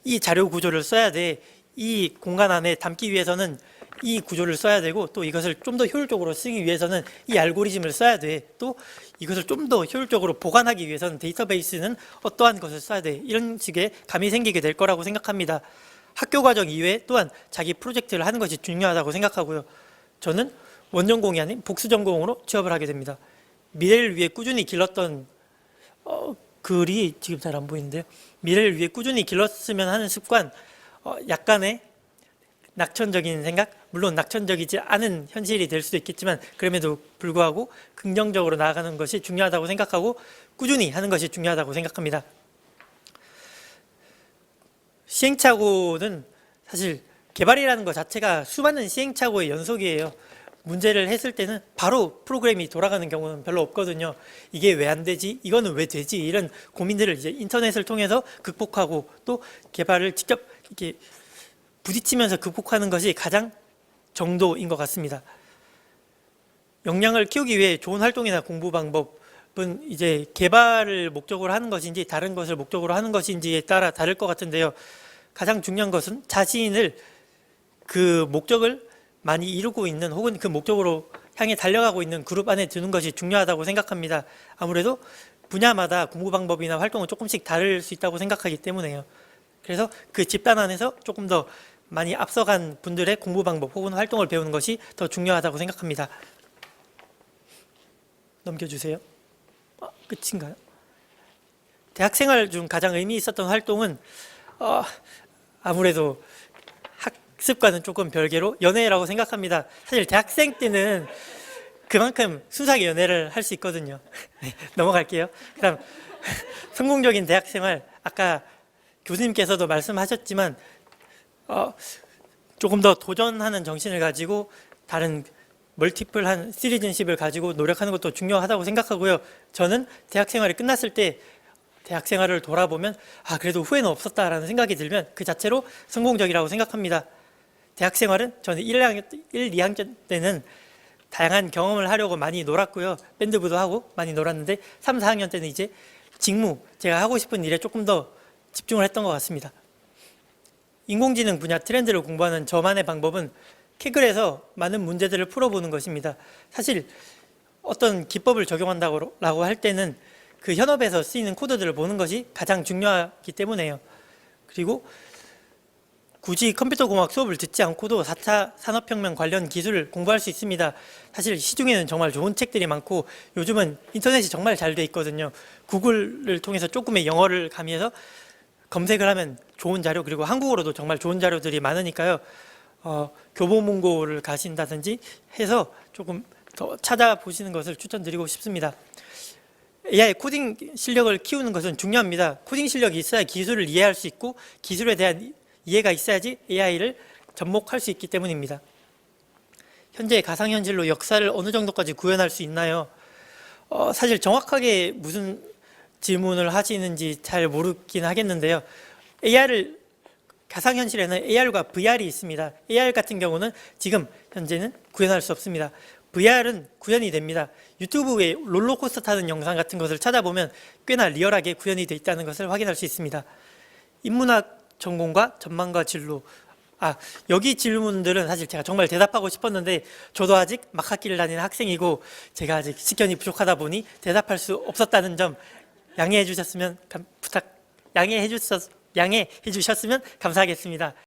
이 자료 구조를 써야 돼, 이 공간 안에 담기 위해서는 이 구조를 써야 되고, 또 이것을 좀 더 효율적으로 쓰기 위해서는 이 알고리즘을 써야 돼, 또 이것을 좀 더 효율적으로 보관하기 위해서는 데이터베이스는 어떠한 것을 써야 돼, 이런 식의 감이 생기게 될 거라고 생각합니다. 학교 과정 이외에 또한 자기 프로젝트를 하는 것이 중요하다고 생각하고요. 저는 원전공이 아닌 복수전공으로 취업을 하게 됩니다. 미래를 위해 꾸준히 길렀던 글이 지금 잘 안 보이는데요. 미래를 위해 꾸준히 길렀으면 하는 습관, 약간의 낙천적인 생각, 물론 낙천적이지 않은 현실이 될 수도 있겠지만 그럼에도 불구하고 긍정적으로 나아가는 것이 중요하다고 생각하고 꾸준히 하는 것이 중요하다고 생각합니다. 시행착오는 사실 개발이라는 것 자체가 수많은 시행착오의 연속이에요. 문제를 했을 때는 바로 프로그램이 돌아가는 경우는 별로 없거든요. 이게 왜 안 되지? 이거는 왜 되지? 이런 고민들을 이제 인터넷을 통해서 극복하고 또 개발을 직접 이렇게 부딪히면서 극복하는 것이 가장 정도인 것 같습니다. 역량을 키우기 위해 좋은 활동이나 공부 방법은 이제 개발을 목적으로 하는 것인지 다른 것을 목적으로 하는 것인지에 따라 다를 것 같은데요. 가장 중요한 것은 자신을 그 목적을 많이 이루고 있는 혹은 그 목적으로 향해 달려가고 있는 그룹 안에 드는 것이 중요하다고 생각합니다. 아무래도 분야마다 공부 방법이나 활동은 조금씩 다를 수 있다고 생각하기 때문에요. 그래서 그 집단 안에서 조금 더 많이 앞서간 분들의 공부 방법 혹은 활동을 배우는 것이 더 중요하다고 생각합니다. 넘겨주세요. 끝인가요? 대학생활 중 가장 의미 있었던 활동은 아무래도 학습과는 조금 별개로 연애라고 생각합니다. 사실 대학생 때는 그만큼 순수하게 연애를 할 수 있거든요. 네, 넘어갈게요. 그다음 성공적인 대학생활, 아까 교수님께서도 말씀하셨지만 조금 더 도전하는 정신을 가지고 다른 멀티플한 시리즌십을 가지고 노력하는 것도 중요하다고 생각하고요. 저는 대학생활이 끝났을 때 대학생활을 돌아보면 그래도 후회는 없었다라는 생각이 들면 그 자체로 성공적이라고 생각합니다. 대학생활은 저는 1, 2학년 때는 다양한 경험을 하려고 많이 놀았고요. 밴드부도 하고 많이 놀았는데 3, 4학년 때는 이제 직무, 제가 하고 싶은 일에 조금 더 집중을 했던 것 같습니다. 인공지능 분야 트렌드를 공부하는 저만의 방법은 캐글에서 많은 문제들을 풀어보는 것입니다. 사실 어떤 기법을 적용한다고 할 때는 그 현업에서 쓰이는 코드들을 보는 것이 가장 중요하기 때문에요. 그리고 굳이 컴퓨터공학 수업을 듣지 않고도 4차 산업혁명 관련 기술을 공부할 수 있습니다. 사실 시중에는 정말 좋은 책들이 많고 요즘은 인터넷이 정말 잘 돼 있거든요. 구글을 통해서 조금의 영어를 가미해서 검색을 하면 좋은 자료, 그리고 한국어로도 정말 좋은 자료들이 많으니까요. 교보문고를 가신다든지 해서 조금 더 찾아보시는 것을 추천드리고 싶습니다. AI 코딩 실력을 키우는 것은 중요합니다. 코딩 실력이 있어야 기술을 이해할 수 있고 기술에 대한 이해가 있어야지 AI를 접목할 수 있기 때문입니다. 현재 가상현실로 역사를 어느 정도까지 구현할 수 있나요? 사실 정확하게 무슨 질문을 하시는지 잘 모르긴 하겠는데요. 가상현실에는 AR과 VR이 있습니다. AR 같은 경우는 지금 현재는 구현할 수 없습니다. VR은 구현이 됩니다. 유튜브에 롤러코스터 타는 영상 같은 것을 찾아보면 꽤나 리얼하게 구현이 되어 있다는 것을 확인할 수 있습니다. 인문학 전공과 전망과 진로, 여기 질문들은 사실 제가 정말 대답하고 싶었는데 저도 아직 막학기를 다니는 학생이고 제가 아직 식견이 부족하다 보니 대답할 수 없었다는 점 양해해 주셨으면 감사하겠습니다.